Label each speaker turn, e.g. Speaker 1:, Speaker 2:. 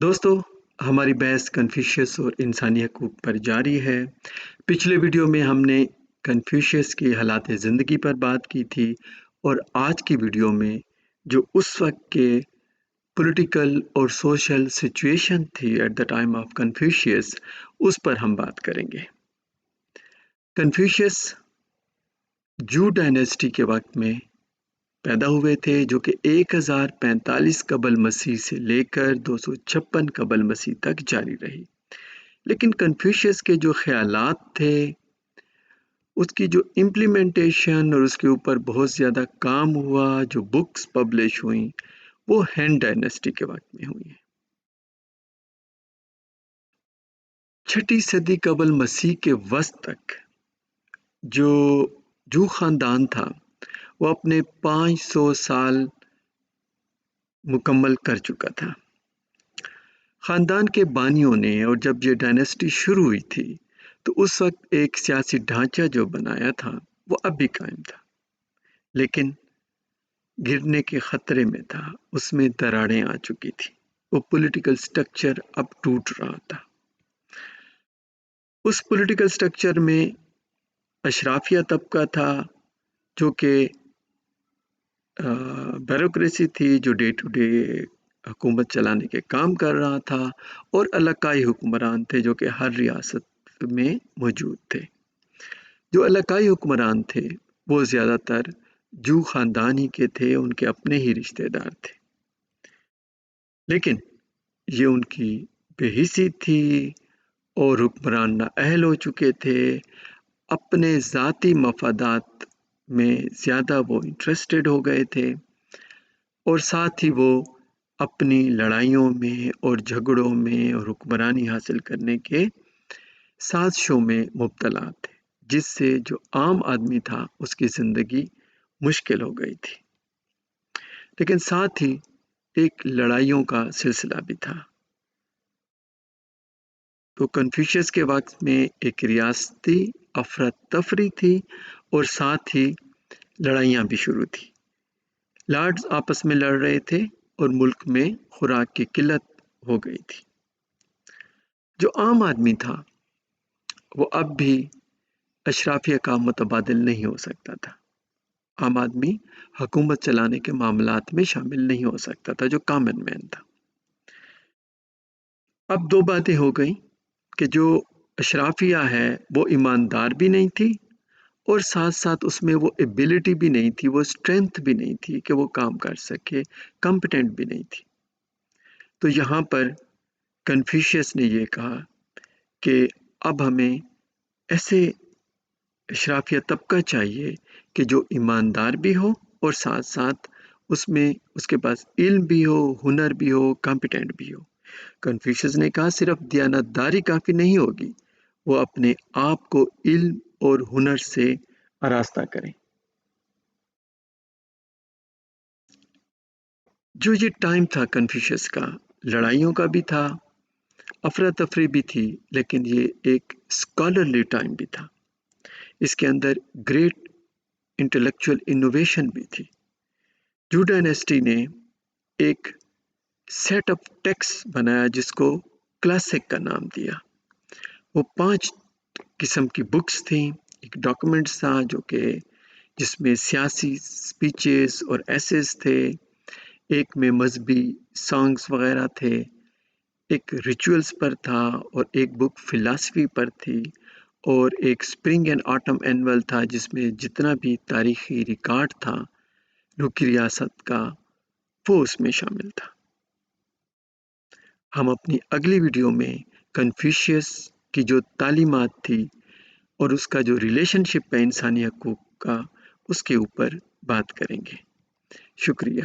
Speaker 1: دوستو ہماری بحث کنفیوشس اور انسانی حقوق پر جاری ہے۔ پچھلے ویڈیو میں ہم نے کنفیوشس کی حالات زندگی پر بات کی تھی اور آج کی ویڈیو میں جو اس وقت کے پولیٹیکل اور سوشل سچویشن تھی at the time of Confucius اس پر ہم بات کریں گے۔ کنفیوشس جو ڈائنیسٹی کے وقت میں پیدا ہوئے تھے جو کہ 1045 قبل مسیح سے لے کر 256 قبل مسیح تک جاری رہی، لیکن کنفیوشس کے جو خیالات تھے اس کی جو امپلیمنٹیشن اور اس کے اوپر بہت زیادہ کام ہوا، جو بکس پبلش ہوئیں وہ ہین ڈائنیسٹی کے وقت میں ہوئی ہیں۔ 6 صدی قبل مسیح کے وسط تک جو خاندان تھا وہ اپنے 500 سال مکمل کر چکا تھا۔ خاندان کے بانیوں نے اور جب یہ ڈائنیسٹی شروع ہوئی تھی تو اس وقت ایک سیاسی ڈھانچہ جو بنایا تھا وہ اب بھی قائم تھا، لیکن گرنے کے خطرے میں تھا، اس میں دراڑیں آ چکی تھی، وہ پولیٹیکل سٹرکچر اب ٹوٹ رہا تھا۔ اس پولیٹیکل سٹرکچر میں اشرافیہ طبقہ تھا جو کہ بیوروکریسی تھی جو ڈے ٹو ڈے حکومت چلانے کے کام کر رہا تھا، اور علاقائی حکمران تھے جو کہ ہر ریاست میں موجود تھے۔ جو علاقائی حکمران تھے وہ زیادہ تر جو خاندان ہی کے تھے، ان کے اپنے ہی رشتہ دار تھے، لیکن یہ ان کی بے حسی تھی اور حکمران نااہل ہو چکے تھے، اپنے ذاتی مفادات میں زیادہ وہ انٹرسٹڈ ہو گئے تھے، اور ساتھ ہی وہ اپنی لڑائیوں میں اور جھگڑوں میں اور حکمرانی حاصل کرنے کے سازشوں میں مبتلا تھے، جس سے جو عام آدمی تھا اس کی زندگی مشکل ہو گئی تھی، لیکن ساتھ ہی ایک لڑائیوں کا سلسلہ بھی تھا۔ تو کنفیوشس کے وقت میں ایک ریاستی افراتفری تھی اور ساتھ ہی لڑائیاں بھی شروع تھی، لارڈز آپس میں لڑ رہے تھے اور ملک میں خوراک کی قلت ہو گئی تھی۔ جو عام آدمی تھا وہ اب بھی اشرافیہ کا متبادل نہیں ہو سکتا تھا، عام آدمی حکومت چلانے کے معاملات میں شامل نہیں ہو سکتا تھا، جو کامن مین تھا۔ اب دو باتیں ہو گئیں کہ جو اشرافیہ ہے وہ ایماندار بھی نہیں تھی اور ساتھ ساتھ اس میں وہ ایبیلٹی بھی نہیں تھی، وہ اسٹرینتھ بھی نہیں تھی کہ وہ کام کر سکے، کمپیٹنٹ بھی نہیں تھی۔ تو یہاں پر کنفیوشس نے یہ کہا کہ اب ہمیں ایسے اشرافیہ طبقہ چاہیے کہ جو ایماندار بھی ہو اور ساتھ ساتھ اس میں اس کے پاس علم بھی ہو، ہنر بھی ہو، کمپیٹنٹ بھی ہو۔ کنفیوشس نے کہا صرف دیانتداری کافی نہیں ہوگی، وہ اپنے آپ کو علم اور ہنر سے آراستہ کریں۔ جو یہ ٹائم تھا کنفیوشس کا، لڑائیوں کا بھی تھا، افراتفری بھی تھی، لیکن یہ ایک اسکالرلی ٹائم بھی تھا۔ اس کے اندر گریٹ انٹلیکچوئل انوویشن بھی تھی۔ جو ڈائنیسٹی نے ایک سیٹ آف ٹیکسٹ بنایا جس کو کلاسک کا نام دیا۔ وہ 5 قسم کی بکس تھیں، ایک ڈاکومنٹس تھا جو کہ جس میں سیاسی سپیچز اور ایسیز تھے، ایک میں مذہبی سانگز وغیرہ تھے، ایک ریچولز پر تھا، اور ایک بک فلاسفی پر تھی، اور ایک سپرنگ اینڈ آٹم اینول تھا جس میں جتنا بھی تاریخی ریکارڈ تھا روکی ریاست کا وہ اس میں شامل تھا۔ ہم اپنی اگلی ویڈیو میں کنفیوشس کی جو تعلیمات تھی اور اس کا جو ریلیشن شپ ہے انسانی حقوق کا، اس کے اوپر بات کریں گے۔ شکریہ۔